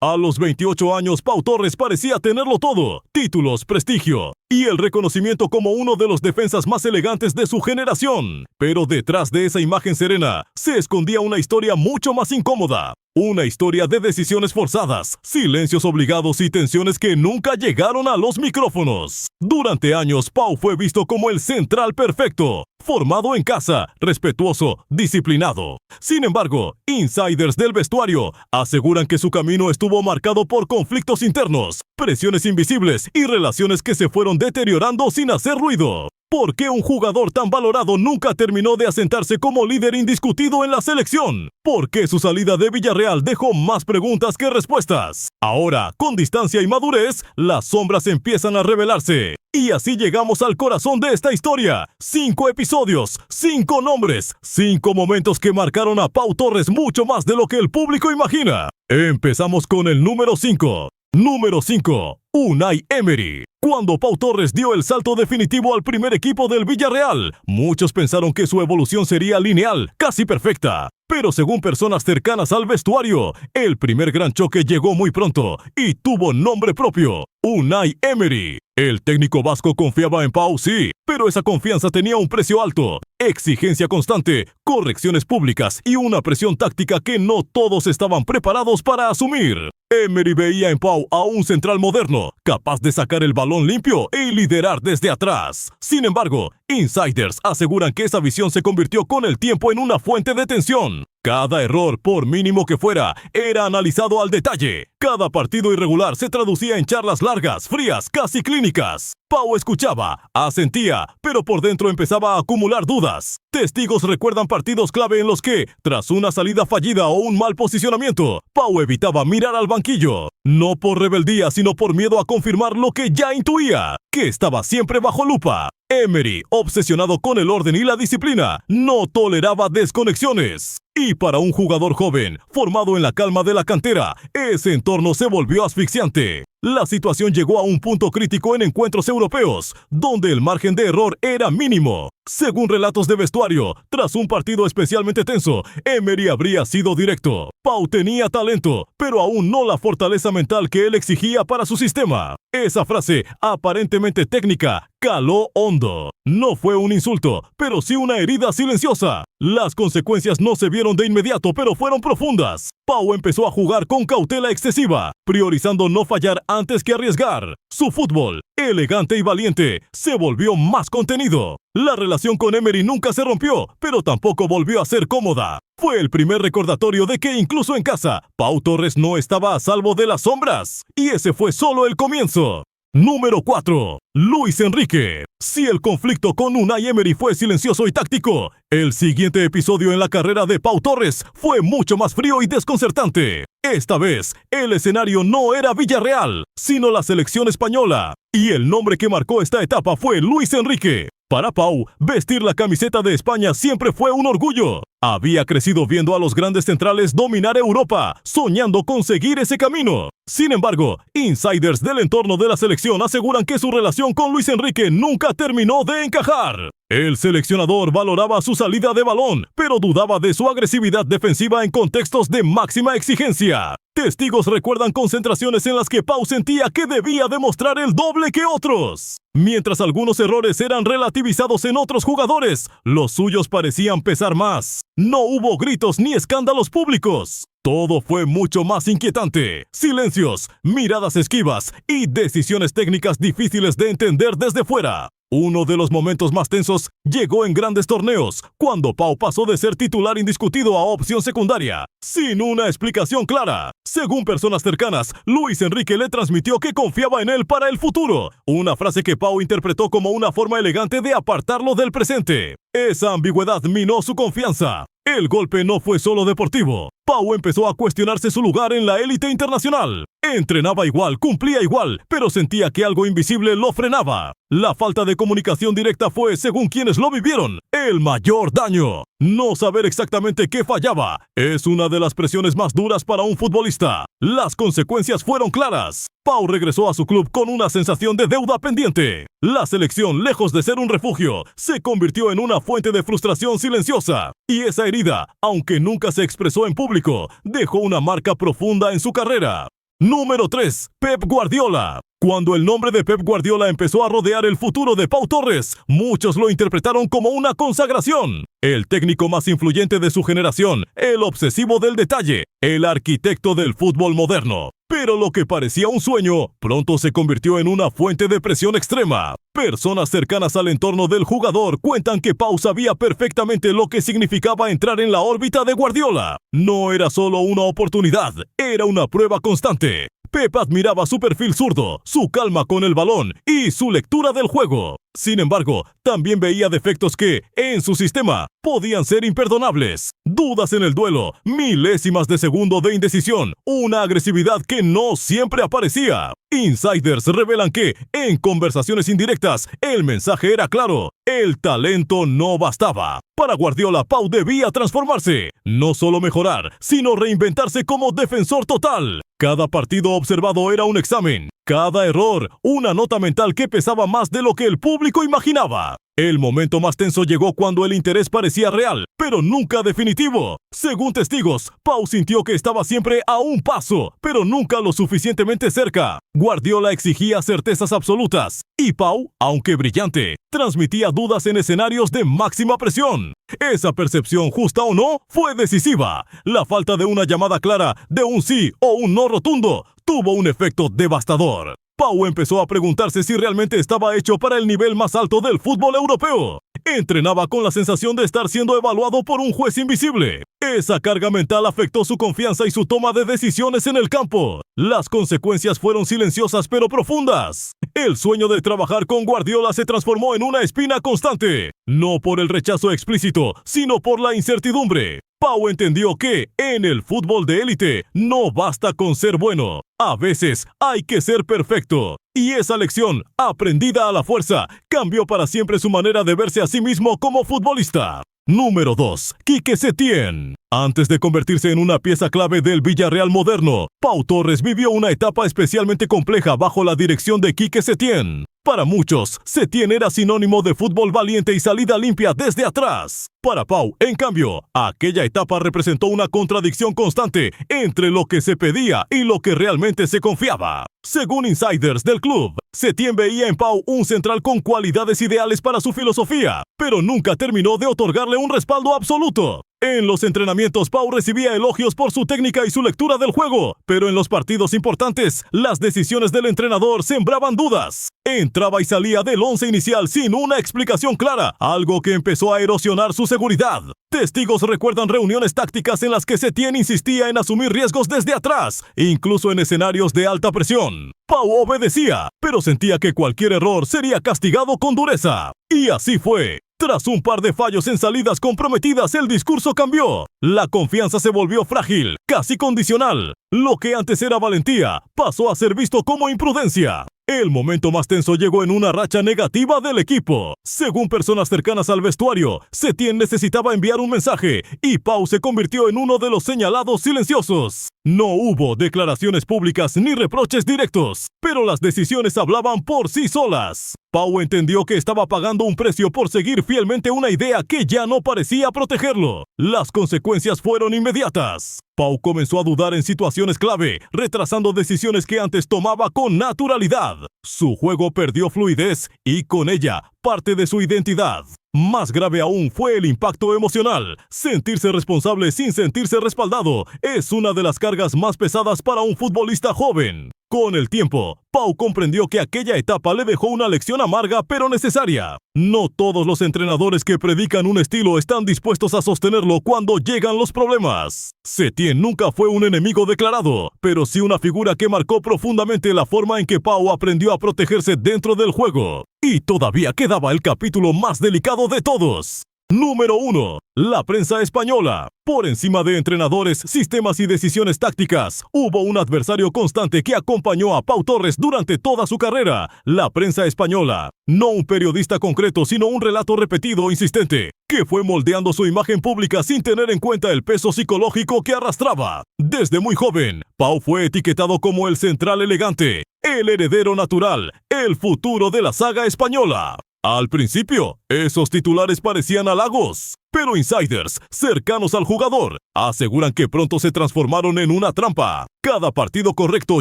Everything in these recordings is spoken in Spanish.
A los 28 años, Pau Torres parecía tenerlo todo: títulos, prestigio y el reconocimiento como uno de los defensas más elegantes de su generación. Pero detrás de esa imagen serena se escondía una historia mucho más incómoda. Una historia de decisiones forzadas, silencios obligados y tensiones que nunca llegaron a los micrófonos. Durante años, Pau fue visto como el central perfecto, formado en casa, respetuoso, disciplinado. Sin embargo, insiders del vestuario aseguran que su camino estuvo marcado por conflictos internos, presiones invisibles y relaciones que se fueron deteriorando sin hacer ruido. ¿Por qué un jugador tan valorado nunca terminó de asentarse como líder indiscutido en la selección? ¿Por qué su salida de Villarreal dejó más preguntas que respuestas? Ahora, con distancia y madurez, las sombras empiezan a revelarse. Y así llegamos al corazón de esta historia. 5 episodios, 5 nombres, 5 momentos que marcaron a Pau Torres mucho más de lo que el público imagina. Empezamos con el número 5. Número 5. Unai Emery. Cuando Pau Torres dio el salto definitivo al primer equipo del Villarreal, muchos pensaron que su evolución sería lineal, casi perfecta. Pero según personas cercanas al vestuario, el primer gran choque llegó muy pronto y tuvo nombre propio: Unai Emery. El técnico vasco confiaba en Pau, sí, pero esa confianza tenía un precio alto: exigencia constante, correcciones públicas y una presión táctica que no todos estaban preparados para asumir. Emery veía en Pau a un central moderno, capaz de sacar el balón limpio y liderar desde atrás. Sin embargo, insiders aseguran que esa visión se convirtió con el tiempo en una fuente de tensión. Cada error, por mínimo que fuera, era analizado al detalle. Cada partido irregular se traducía en charlas largas, frías, casi clínicas. Pau escuchaba, asentía, pero por dentro empezaba a acumular dudas. Testigos recuerdan partidos clave en los que, tras una salida fallida o un mal posicionamiento, Pau evitaba mirar al banquillo. No por rebeldía, sino por miedo a confirmar lo que ya intuía: que estaba siempre bajo lupa. Emery, obsesionado con el orden y la disciplina, no toleraba desconexiones. Y para un jugador joven, formado en la calma de la cantera, ese entorno se volvió asfixiante. La situación llegó a un punto crítico en encuentros europeos, donde el margen de error era mínimo. Según relatos de vestuario, tras un partido especialmente tenso, Emery habría sido directo: Pau tenía talento, pero aún no la fortaleza mental que él exigía para su sistema. Esa frase, aparentemente técnica, caló hondo. No fue un insulto, pero sí una herida silenciosa. Las consecuencias no se vieron de inmediato, pero fueron profundas. Pau empezó a jugar con cautela excesiva, priorizando no fallar antes que arriesgar. Su fútbol, elegante y valiente, se volvió más contenido. La relación con Emery nunca se rompió, pero tampoco volvió a ser cómoda. Fue el primer recordatorio de que incluso en casa, Pau Torres no estaba a salvo de las sombras. Y ese fue solo el comienzo. Número 4. Luis Enrique. Si el conflicto con Unai Emery fue silencioso y táctico, el siguiente episodio en la carrera de Pau Torres fue mucho más frío y desconcertante. Esta vez, el escenario no era Villarreal, sino la selección española. Y el nombre que marcó esta etapa fue Luis Enrique. Para Pau, vestir la camiseta de España siempre fue un orgullo. Había crecido viendo a los grandes centrales dominar Europa, soñando con seguir ese camino. Sin embargo, insiders del entorno de la selección aseguran que su relación con Luis Enrique nunca terminó de encajar. El seleccionador valoraba su salida de balón, pero dudaba de su agresividad defensiva en contextos de máxima exigencia. Testigos recuerdan concentraciones en las que Pau sentía que debía demostrar el doble que otros. Mientras algunos errores eran relativizados en otros jugadores, los suyos parecían pesar más. No hubo gritos ni escándalos públicos. Todo fue mucho más inquietante: silencios, miradas esquivas y decisiones técnicas difíciles de entender desde fuera. Uno de los momentos más tensos llegó en grandes torneos, cuando Pau pasó de ser titular indiscutido a opción secundaria, sin una explicación clara. Según personas cercanas, Luis Enrique le transmitió que confiaba en él para el futuro, una frase que Pau interpretó como una forma elegante de apartarlo del presente. Esa ambigüedad minó su confianza. El golpe no fue solo deportivo. Pau empezó a cuestionarse su lugar en la élite internacional. Entrenaba igual, cumplía igual, pero sentía que algo invisible lo frenaba. La falta de comunicación directa fue, según quienes lo vivieron, el mayor daño. No saber exactamente qué fallaba es una de las presiones más duras para un futbolista. Las consecuencias fueron claras. Pau regresó a su club con una sensación de deuda pendiente. La selección, lejos de ser un refugio, se convirtió en una fuente de frustración silenciosa. Y esa herida, aunque nunca se expresó en público, dejó una marca profunda en su carrera. Número 3. Pep Guardiola. Cuando el nombre de Pep Guardiola empezó a rodear el futuro de Pau Torres, muchos lo interpretaron como una consagración. El técnico más influyente de su generación, el obsesivo del detalle, el arquitecto del fútbol moderno. Pero lo que parecía un sueño, pronto se convirtió en una fuente de presión extrema. Personas cercanas al entorno del jugador cuentan que Pau sabía perfectamente lo que significaba entrar en la órbita de Guardiola. No era solo una oportunidad, era una prueba constante. Pep admiraba su perfil zurdo, su calma con el balón y su lectura del juego. Sin embargo, también veía defectos que, en su sistema, podían ser imperdonables. Dudas en el duelo, milésimas de segundo de indecisión, una agresividad que no siempre aparecía. Insiders revelan que, en conversaciones indirectas, el mensaje era claro: el talento no bastaba. Para Guardiola, Pau debía transformarse, no solo mejorar, sino reinventarse como defensor total. Cada partido observado era un examen, cada error una nota mental que pesaba más de lo que el público imaginaba. El momento más tenso llegó cuando el interés parecía real, pero nunca definitivo. Según testigos, Pau sintió que estaba siempre a un paso, pero nunca lo suficientemente cerca. Guardiola exigía certezas absolutas, y Pau, aunque brillante, transmitía dudas en escenarios de máxima presión. Esa percepción, justa o no, fue decisiva. La falta de una llamada clara, de un sí o un no rotundo, tuvo un efecto devastador. Pau empezó a preguntarse si realmente estaba hecho para el nivel más alto del fútbol europeo. Entrenaba con la sensación de estar siendo evaluado por un juez invisible. Esa carga mental afectó su confianza y su toma de decisiones en el campo. Las consecuencias fueron silenciosas pero profundas. El sueño de trabajar con Guardiola se transformó en una espina constante, no por el rechazo explícito, sino por la incertidumbre. Pau entendió que, en el fútbol de élite, no basta con ser bueno. A veces hay que ser perfecto. Y esa lección, aprendida a la fuerza, cambió para siempre su manera de verse a sí mismo como futbolista. Número 2. Quique Setién. Antes de convertirse en una pieza clave del Villarreal moderno, Pau Torres vivió una etapa especialmente compleja bajo la dirección de Quique Setién. Para muchos, Setién era sinónimo de fútbol valiente y salida limpia desde atrás. Para Pau, en cambio, aquella etapa representó una contradicción constante entre lo que se pedía y lo que realmente se confiaba. Según insiders del club, Setién veía en Pau un central con cualidades ideales para su filosofía, pero nunca terminó de otorgarle un respaldo absoluto. En los entrenamientos, Pau recibía elogios por su técnica y su lectura del juego, pero en los partidos importantes, las decisiones del entrenador sembraban dudas. Entraba y salía del once inicial sin una explicación clara, algo que empezó a erosionar su seguridad. Testigos recuerdan reuniones tácticas en las que Setién insistía en asumir riesgos desde atrás, incluso en escenarios de alta presión. Pau obedecía, pero sentía que cualquier error sería castigado con dureza. Y así fue. Tras un par de fallos en salidas comprometidas, el discurso cambió. La confianza se volvió frágil, casi condicional. Lo que antes era valentía, pasó a ser visto como imprudencia. El momento más tenso llegó en una racha negativa del equipo. Según personas cercanas al vestuario, Setién necesitaba enviar un mensaje y Pau se convirtió en uno de los señalados silenciosos. No hubo declaraciones públicas ni reproches directos, pero las decisiones hablaban por sí solas. Pau entendió que estaba pagando un precio por seguir fielmente una idea que ya no parecía protegerlo. Las consecuencias fueron inmediatas. Pau comenzó a dudar en situaciones clave, retrasando decisiones que antes tomaba con naturalidad. Su juego perdió fluidez y, con ella, parte de su identidad. Más grave aún fue el impacto emocional. Sentirse responsable sin sentirse respaldado es una de las cargas más pesadas para un futbolista joven. Con el tiempo, Pau comprendió que aquella etapa le dejó una lección amarga pero necesaria. No todos los entrenadores que predican un estilo están dispuestos a sostenerlo cuando llegan los problemas. Setién nunca fue un enemigo declarado, pero sí una figura que marcó profundamente la forma en que Pau aprendió a protegerse dentro del juego. Y todavía quedaba el capítulo más delicado de todos. Número 1. La prensa española. Por encima de entrenadores, sistemas y decisiones tácticas, hubo un adversario constante que acompañó a Pau Torres durante toda su carrera: la prensa española. No un periodista concreto, sino un relato repetido e insistente, que fue moldeando su imagen pública sin tener en cuenta el peso psicológico que arrastraba. Desde muy joven, Pau fue etiquetado como el central elegante, el heredero natural, el futuro de la saga española. Al principio, Esos titulares parecían halagos, pero insiders cercanos al jugador aseguran que pronto se transformaron en una trampa. Cada partido correcto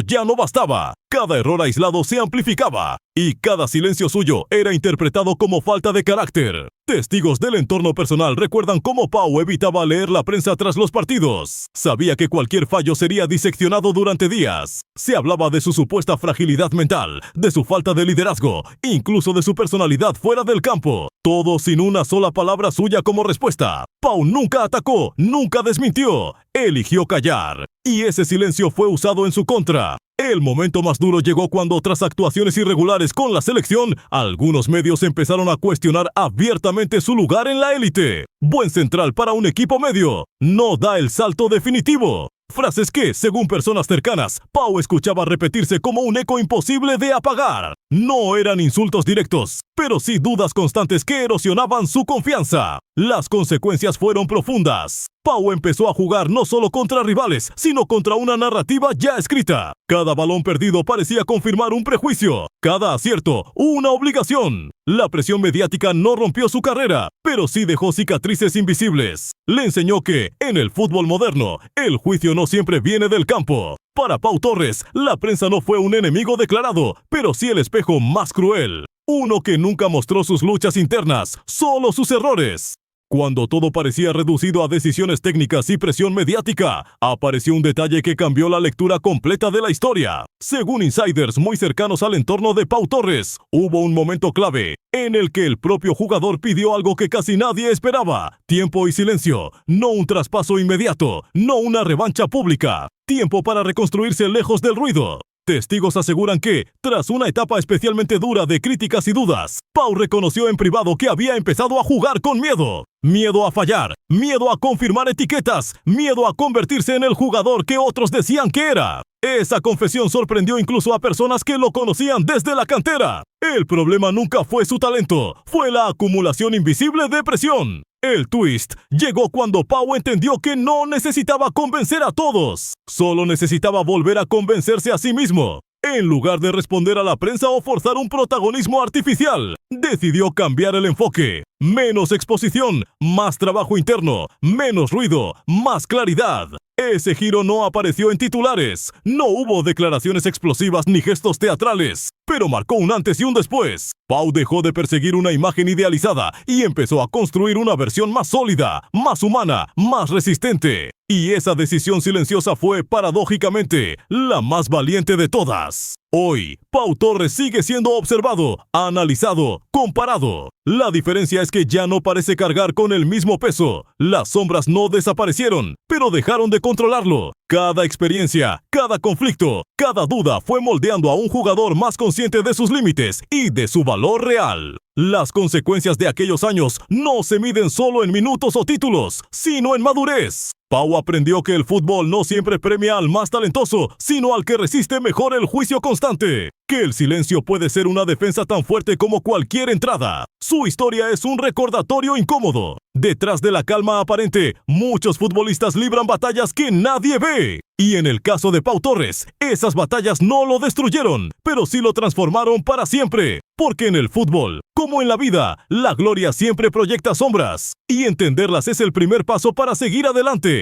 ya no bastaba, cada error aislado se amplificaba y cada silencio suyo era interpretado como falta de carácter. Testigos del entorno personal recuerdan cómo Pau evitaba leer la prensa tras los partidos. Sabía que cualquier fallo sería diseccionado durante días. Se hablaba de su supuesta fragilidad mental, de su falta de liderazgo, incluso de su personalidad fuera del campo. Todo sin una sola palabra suya como respuesta. Pau nunca atacó, nunca desmintió. Eligió callar. Y ese silencio fue usado en su contra. El momento más duro llegó cuando, tras actuaciones irregulares con la selección, algunos medios empezaron a cuestionar abiertamente su lugar en la élite. Buen central para un equipo medio. No da el salto definitivo. Frases que, según personas cercanas, Pau escuchaba repetirse como un eco imposible de apagar. No eran insultos directos, pero sí dudas constantes que erosionaban su confianza. Las consecuencias fueron profundas. Pau empezó a jugar no solo contra rivales, sino contra una narrativa ya escrita. Cada balón perdido parecía confirmar un prejuicio, cada acierto una obligación. La presión mediática no rompió su carrera, pero sí dejó cicatrices invisibles. Le enseñó que, en el fútbol moderno, el juicio no siempre viene del campo. Para Pau Torres, la prensa no fue un enemigo declarado, pero sí el espejo más cruel. Uno que nunca mostró sus luchas internas, solo sus errores. Cuando todo parecía reducido a decisiones técnicas y presión mediática, apareció un detalle que cambió la lectura completa de la historia. Según insiders muy cercanos al entorno de Pau Torres, hubo un momento clave en el que el propio jugador pidió algo que casi nadie esperaba: tiempo y silencio, no un traspaso inmediato, no una revancha pública, tiempo para reconstruirse lejos del ruido. Testigos aseguran que, tras una etapa especialmente dura de críticas y dudas, Pau reconoció en privado que había empezado a jugar con miedo. Miedo a fallar, miedo a confirmar etiquetas, miedo a convertirse en el jugador que otros decían que era. Esa confesión sorprendió incluso a personas que lo conocían desde la cantera. El problema nunca fue su talento, fue la acumulación invisible de presión. El twist llegó cuando Pau entendió que no necesitaba convencer a todos, solo necesitaba volver a convencerse a sí mismo. En lugar de responder a la prensa o forzar un protagonismo artificial, decidió cambiar el enfoque. Menos exposición, más trabajo interno, menos ruido, más claridad. Ese giro no apareció en titulares, no hubo declaraciones explosivas ni gestos teatrales, pero marcó un antes y un después. Pau dejó de perseguir una imagen idealizada y empezó a construir una versión más sólida, más humana, más resistente. Y esa decisión silenciosa fue, paradójicamente, la más valiente de todas. Hoy, Pau Torres sigue siendo observado, analizado, comparado. La diferencia es que ya no parece cargar con el mismo peso. Las sombras no desaparecieron, pero dejaron de controlarlo. Cada experiencia, cada conflicto, cada duda fue moldeando a un jugador más consciente de sus límites y de su valor real. Las consecuencias de aquellos años no se miden solo en minutos o títulos, sino en madurez. Pau aprendió que el fútbol no siempre premia al más talentoso, sino al que resiste mejor el juicio constante. Que el silencio puede ser una defensa tan fuerte como cualquier entrada. Su historia es un recordatorio incómodo. Detrás de la calma aparente, muchos futbolistas libran batallas que nadie ve. Y en el caso de Pau Torres, esas batallas no lo destruyeron, pero sí lo transformaron para siempre. Porque en el fútbol, como en la vida, la gloria siempre proyecta sombras. Y entenderlas es el primer paso para seguir adelante.